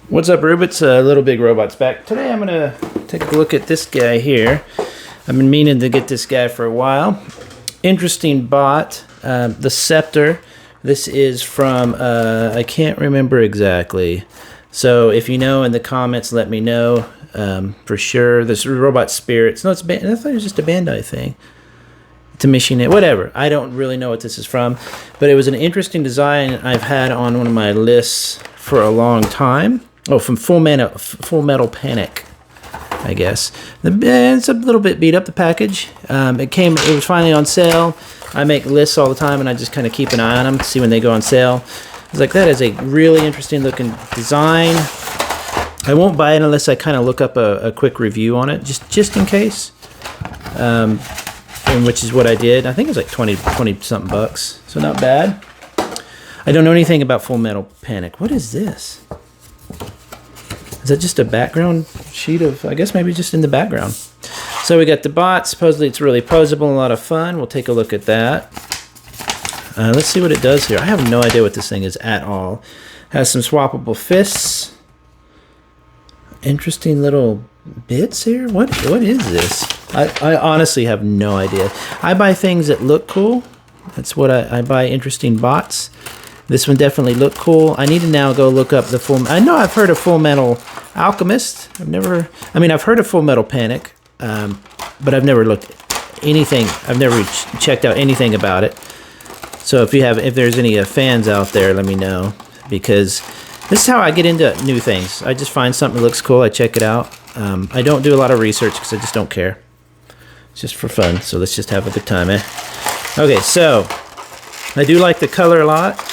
What's up, Rubits? Little Big Robots back. Today I'm going to take a look at this guy here. I've been meaning to get this guy for a while. Interesting bot, the Scepter. This is from, I can't remember exactly. So if you know in the comments, let me know for sure. This Robot Spirits. No, I thought it was just a Bandai thing. To machine it, whatever. I don't really know what this is from, but it was an interesting design I've had on one of my lists for a long time. Oh, from Full Metal Panic, I guess. It's a little bit beat up, the package. It was finally on sale. I make lists all the time, and I just kind of keep an eye on them to see when they go on sale. I was like, that is a really interesting looking design. I won't buy it unless I kind of look up a quick review on it, just in case. And which is what I did. I think it was like 20 something bucks, so not bad. I don't know anything about Full Metal Panic. What is this? Is that just a background sheet of, I guess maybe just in the background. So we got the bot. Supposedly it's really posable and a lot of fun. We'll take a look at that. Let's see what it does here. I have no idea what this thing is at all. Has some swappable fists. Interesting little bits here. What is this? I honestly have no idea. I buy things that look cool. That's what I buy, interesting bots. This one definitely looked cool. I need to now go look up the full... I know I've heard of Full Metal Alchemist. I've heard of Full Metal Panic, but I've never looked anything. I've never checked out anything about it. So if there's any fans out there, let me know, because this is how I get into new things. I just find something that looks cool. I check it out. I don't do a lot of research because I just don't care. It's just for fun. So let's just have a good time, eh? Okay, so I do like the color a lot.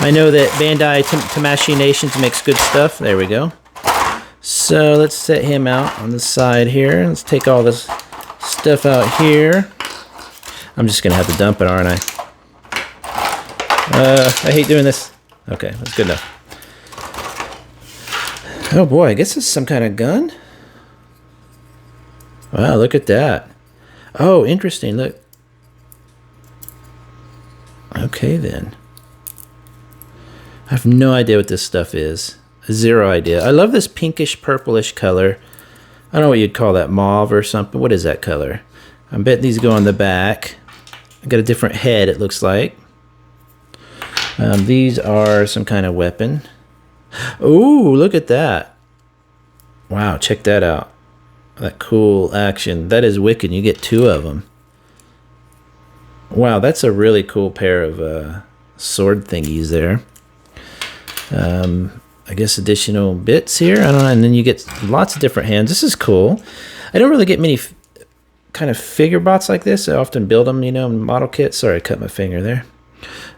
I know that Bandai Tamashii Nations makes good stuff. There we go. So let's set him out on the side here. Let's take all this stuff out here. I'm just going to have to dump it, aren't I? I hate doing this. Okay, that's good enough. Oh boy, I guess it's some kind of gun. Wow, look at that. Oh, interesting, look. Okay then. I have no idea what this stuff is. Zero idea. I love this pinkish purplish color. I don't know what you'd call that, mauve or something. What is that color? I bet these go on the back. I got a different head, it looks like. These are some kind of weapon. Ooh, look at that. Wow, check that out. That cool action. That is wicked. You get two of them. Wow, that's a really cool pair of sword thingies there. I guess additional bits here. I don't know. And then you get lots of different hands. This is cool. I don't really get many kind of figure bots like this. I often build them, in model kits. Sorry, I cut my finger there.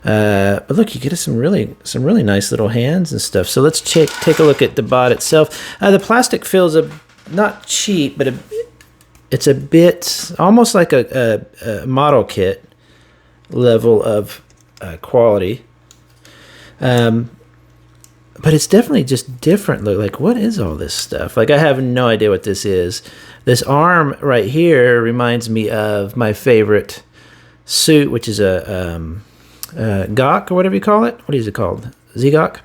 But look, you get some really nice little hands and stuff. So let's take a look at the bot itself. The plastic feels not cheap, but it's a bit almost like a model kit level of quality. But it's definitely just different. Look, like, what is all this stuff? Like, I have no idea what this is. This arm right here reminds me of my favorite suit, which is a Gok, or whatever you call it. What is it called? Z-Gok?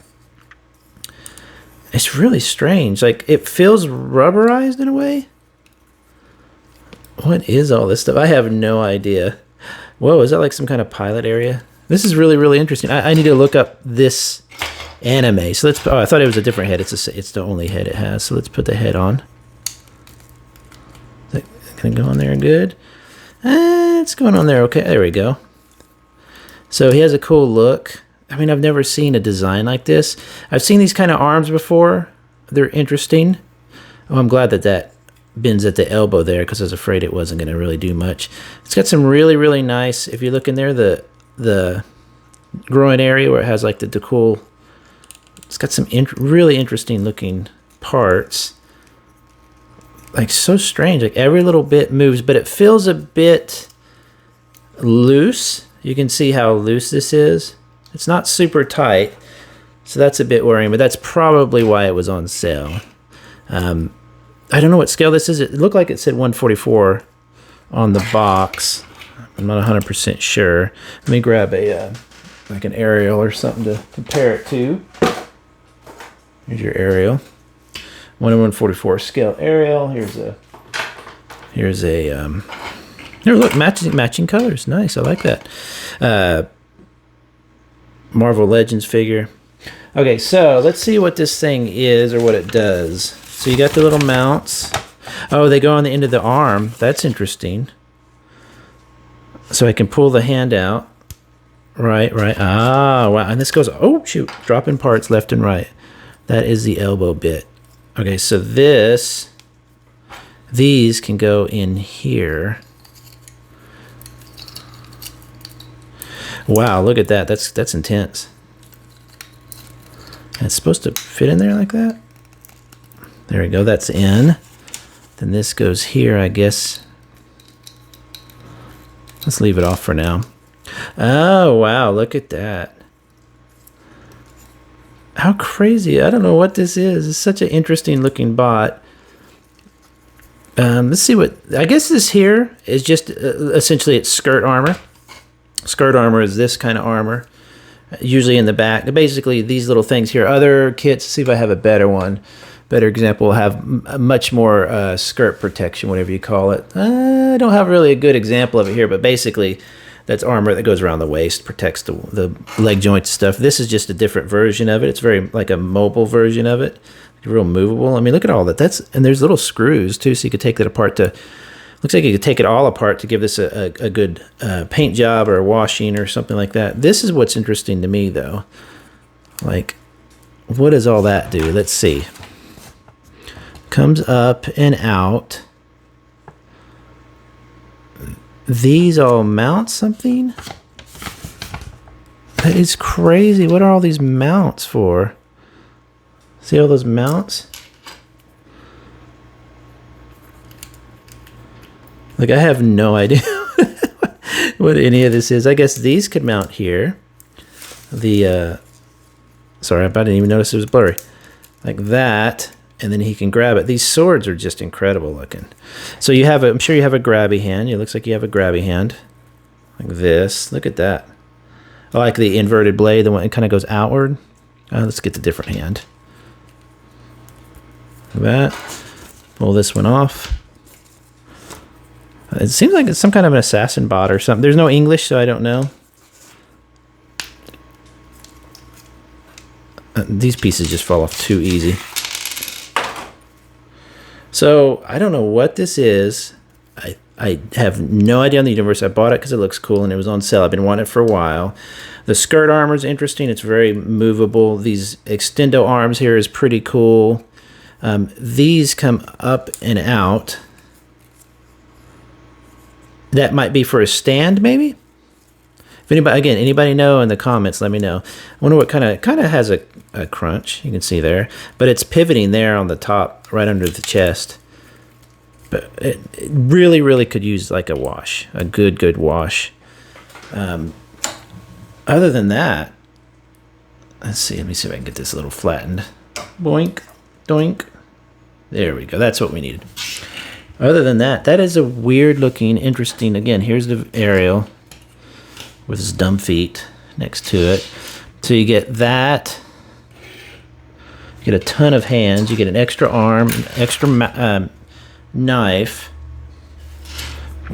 It's really strange. Like, it feels rubberized in a way. What is all this stuff? I have no idea. Whoa, is that like some kind of pilot area? This is really, really interesting. I need to look up this anime. So let's... Oh, I thought it was a different head. It's the only head it has. So let's put the head on. Is that going to go on there good? It's going on there okay. There we go. So he has a cool look. I mean, I've never seen a design like this. I've seen these kind of arms before. They're interesting. Oh, I'm glad that bends at the elbow there, because I was afraid it wasn't going to really do much. It's got some really, really nice... If you look in there, the groin area where it has like the cool... It's got some really interesting looking parts. Like, so strange. Like, every little bit moves, but it feels a bit loose. You can see how loose this is. It's not super tight, so that's a bit worrying, but that's probably why it was on sale. I don't know what scale this is. It looked like it said 144 on the box. I'm not 100% sure. Let me grab a like an aerial or something to compare it to. Here's your aerial. 1 in 144 scale aerial. Here's a here, look, matching colors. Nice, I like that. Marvel Legends figure. Okay, so let's see what this thing is or what it does. So you got the little mounts. Oh, they go on the end of the arm. That's interesting. So I can pull the hand out. Right. Ah, wow. And this goes, oh, shoot, dropping parts left and right. That is the elbow bit. Okay, so these can go in here. Wow, look at that. That's intense. And it's supposed to fit in there like that. There we go. That's in. Then this goes here, I guess. Let's leave it off for now. Oh, wow. Look at that. How crazy. I don't know what this is. It's such an interesting looking bot. Let's see what... I guess this here is just essentially it's skirt armor. Skirt armor is this kind of armor. Usually in the back. Basically, these little things here. Other kits, see if I have a better one. Better example will have much more skirt protection, whatever you call it. I don't have really a good example of it here, but basically that's armor that goes around the waist, protects the leg joints stuff. This is just a different version of it. It's very like a mobile version of it. Real movable. I mean, look at all that. And there's little screws too, so you could take that apart to... Looks like you could take it all apart to give this a good paint job or washing or something like that. This is what's interesting to me, though. Like, what does all that do? Let's see. Comes up and out. These all mount something? That is crazy. What are all these mounts for? See all those mounts? Like, I have no idea what any of this is. I guess these could mount here. Sorry, I didn't even notice it was blurry. Like that, and then he can grab it. These swords are just incredible looking. So you have I'm sure you have a grabby hand. It looks like you have a grabby hand. Like this. Look at that. I like the inverted blade, the one that kind of goes outward. Let's get the different hand. Like that. Pull this one off. It seems like it's some kind of an assassin bot or something. There's no English, so I don't know. These pieces just fall off too easy. So, I don't know what this is. I have no idea on the universe. I bought it because it looks cool and it was on sale. I've been wanting it for a while. The skirt armor is interesting. It's very movable. These extendo arms here is pretty cool. These come up and out. That might be for a stand, maybe? If anybody know in the comments, let me know. I wonder what kind of has a crunch. You can see there. But it's pivoting there on the top, right under the chest. But it really, really could use like a wash. A good wash. Other than that, let's see. Let me see if I can get this a little flattened. Boink, doink. There we go. That's what we needed. Other than that, that is a weird looking, interesting. Again, here's the aerial with his dumb feet next to it. So you get that. You get a ton of hands. You get an extra arm, extra knife.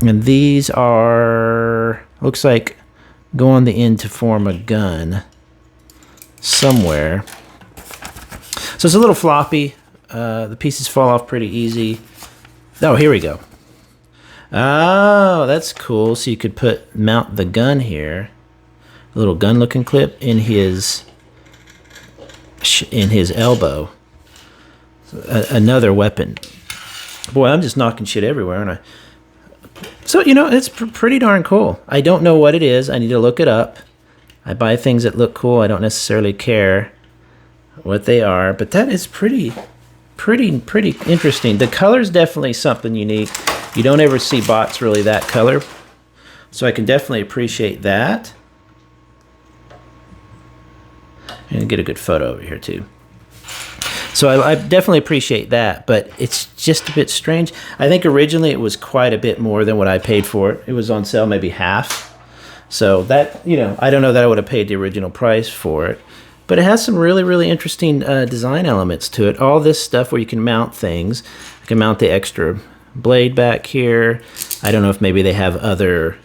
And these are, looks like, go on the end to form a gun somewhere. So it's a little floppy. The pieces fall off pretty easy. Oh, here we go. Oh, that's cool. So you could mount the gun here, a little gun-looking clip in his elbow. Another weapon. Boy, I'm just knocking shit everywhere, aren't I? So it's pretty darn cool. I don't know what it is. I need to look it up. I buy things that look cool. I don't necessarily care what they are, but that is pretty interesting. The color's definitely something unique. You don't ever see bots really that color, so I can definitely appreciate that. And get a good photo over here too. So I definitely appreciate that, but it's just a bit strange. I think originally it was quite a bit more than what I paid for it. It was on sale maybe half. So that, you know, I don't know that I would have paid the original price for it, but it has some really, really interesting design elements to it. All this stuff where you can mount things. I can mount the extra blade back here. I don't know if maybe they have other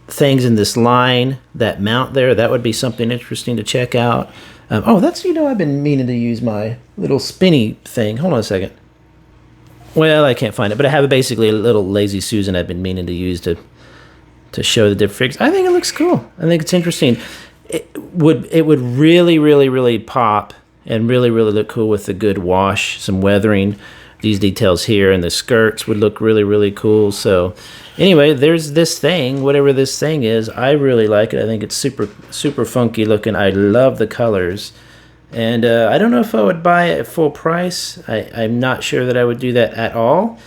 things in this line that mount there. That would be something interesting to check out. Oh, that's, you know, I've been meaning to use my little spinny thing. Hold on a second. Well, I can't find it, but I have basically a little Lazy Susan I've been meaning to use to show the different figures. I think it looks cool. I think it's interesting. It would really, really, really pop and really, really look cool with a good wash, some weathering. These details here and the skirts would look really, really cool. So anyway, there's this thing, whatever this thing is. I really like it. I think it's super, super funky looking. I love the colors. And I don't know if I would buy it at full price. I'm not sure that I would do that at all.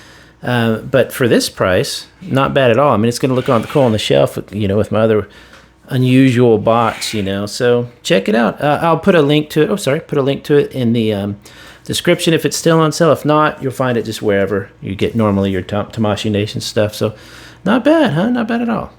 But for this price, not bad at all. I mean, it's going to look cool on the shelf, you know, with my other unusual bots, you know. So check it out. I'll put a link to it. Oh, sorry. Put a link to it in the description if it's still on sale. If not, you'll find it just wherever you get normally your Tamashii Nation stuff. So not bad, huh? Not bad at all.